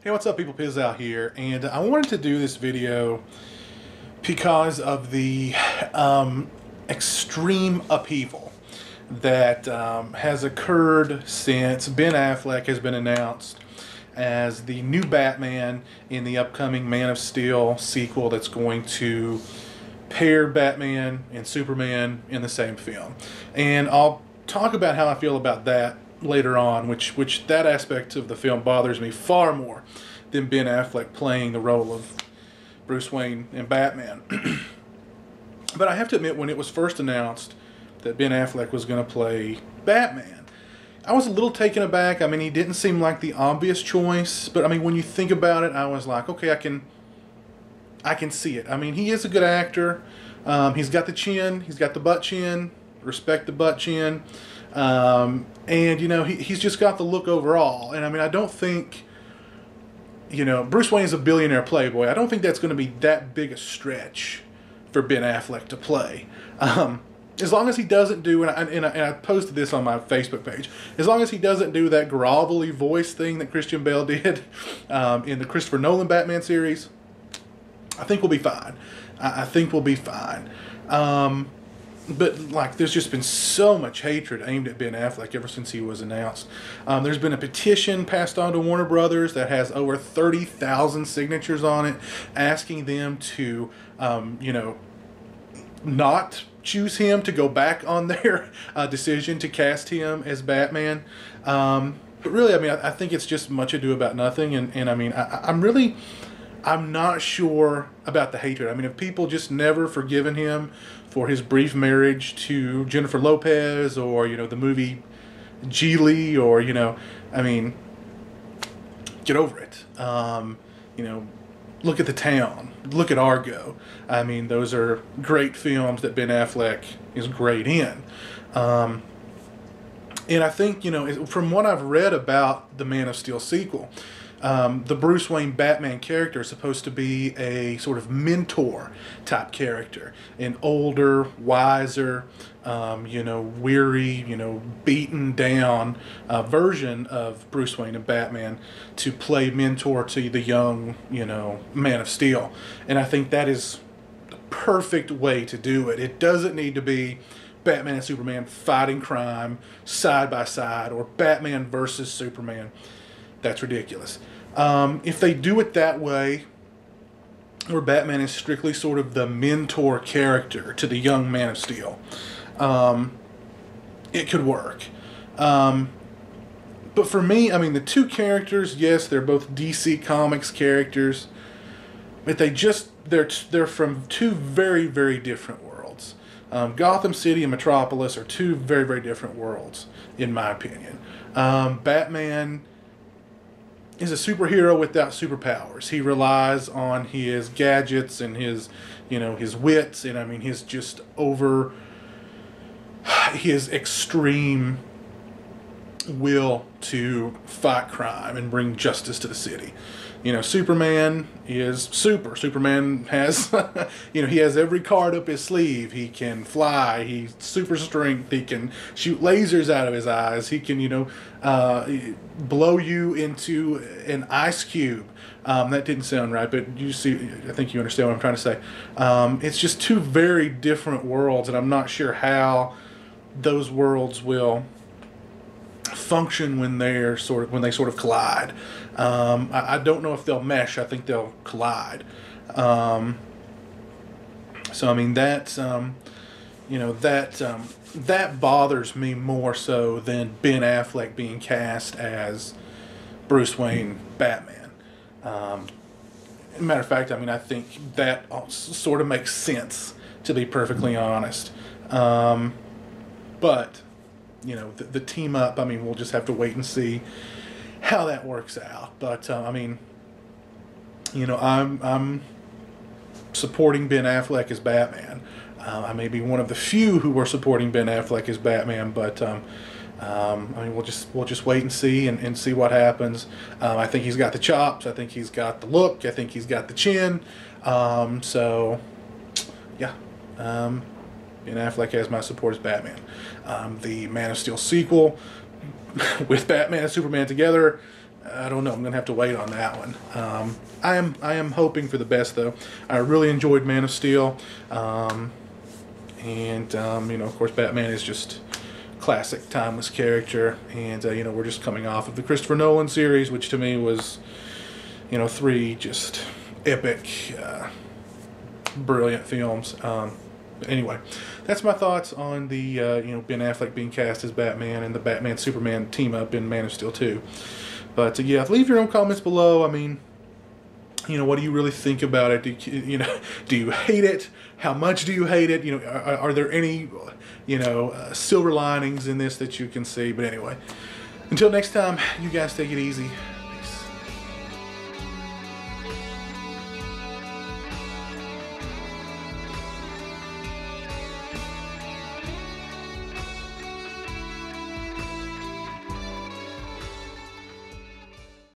Hey, what's up, people? Piz out here, and I wanted to do this video because of the extreme upheaval that has occurred since Ben Affleck has been announced as the new Batman in the upcoming Man of Steel sequel that's going to pair Batman and Superman in the same film. And I'll talk about how I feel about that later on, which that aspect of the film bothers me far more than Ben Affleck playing the role of Bruce Wayne and Batman. But I have to admit, when it was first announced that Ben Affleck was going to play Batman, I was a little taken aback. I mean, he didn't seem like the obvious choice, but I mean, when you think about it, I was like, okay, I can see it. I mean, he is a good actor. He's got the chin, he's got the butt chin. Respect the butt chin. And, you know, he's just got the look overall. And, I mean, I don't think, you know, Bruce Wayne is a billionaire playboy. I don't think that's going to be that big a stretch for Ben Affleck to play. As long as he doesn't do, and I posted this on my Facebook page, as long as he doesn't do that grovelly voice thing that Christian Bale did in the Christopher Nolan Batman series, I think we'll be fine. I think we'll be fine. But, like, there's just been so much hatred aimed at Ben Affleck ever since he was announced. There's been a petition passed on to Warner Brothers that has over 30,000 signatures on it, asking them to, you know, not choose him, to go back on their decision to cast him as Batman. But really, I mean, I think it's just much ado about nothing. And I mean, I'm not sure about the hatred. I mean, have people just never forgiven him for his brief marriage to Jennifer Lopez, or, you know, the movie Geely, or, you know, I mean, get over it. You know, look at The Town, look at Argo. I mean, those are great films that Ben Affleck is great in. And I think, you know, from what I've read about the Man of Steel sequel, the Bruce Wayne Batman character is supposed to be a sort of mentor type character, an older, wiser, you know, weary, you know, beaten down version of Bruce Wayne and Batman to play mentor to the young, you know, Man of Steel. And I think that is the perfect way to do it. It doesn't need to be Batman and Superman fighting crime side by side, or Batman versus Superman. That's ridiculous. If they do it that way, where Batman is strictly sort of the mentor character to the young Man of Steel, it could work. But for me, I mean, the two characters, yes, they're both DC Comics characters, but they're from two very, very different worlds. Gotham City and Metropolis are two very, very different worlds, in my opinion. Batman is a superhero without superpowers. He relies on his gadgets and his, you know, his wits, and I mean, his extreme will to fight crime and bring justice to the city. You know, Superman is super. Superman has, you know, he has every card up his sleeve. He can fly. He's super strength. He can shoot lasers out of his eyes. He can, you know, blow you into an ice cube. That didn't sound right, but you see, I think you understand what I'm trying to say. It's just two very different worlds, and I'm not sure how those worlds will function when they sort of collide. I don't know if they'll mesh. I think they'll collide. So I mean, that's you know, that bothers me more so than Ben Affleck being cast as Bruce Wayne Batman. Matter of fact, I mean, I think that sort of makes sense, to be perfectly honest. But you know, the team up, I mean, we'll just have to wait and see how that works out. But I mean, you know, I'm supporting Ben Affleck as Batman. I may be one of the few who are supporting Ben Affleck as Batman, but I mean, we'll just wait and see and see what happens. I think he's got the chops. I think he's got the look. I think he's got the chin. So yeah. Ben Affleck has my support as Batman. The Man of Steel sequel with Batman and Superman together, I don't know. I'm gonna have to wait on that one. I am hoping for the best though. I really enjoyed Man of Steel, and you know, of course, Batman is just classic, timeless character, and you know, we're just coming off of the Christopher Nolan series, which to me was, you know, 3 just epic, brilliant films. Anyway, that's my thoughts on the you know, Ben Affleck being cast as Batman and the Batman Superman team up in Man of Steel 2. But yeah, leave your own comments below. I mean, you know, what do you really think about it? You know, do you hate it? How much do you hate it? You know, are there any, you know, silver linings in this that you can see? But anyway, until next time, you guys take it easy.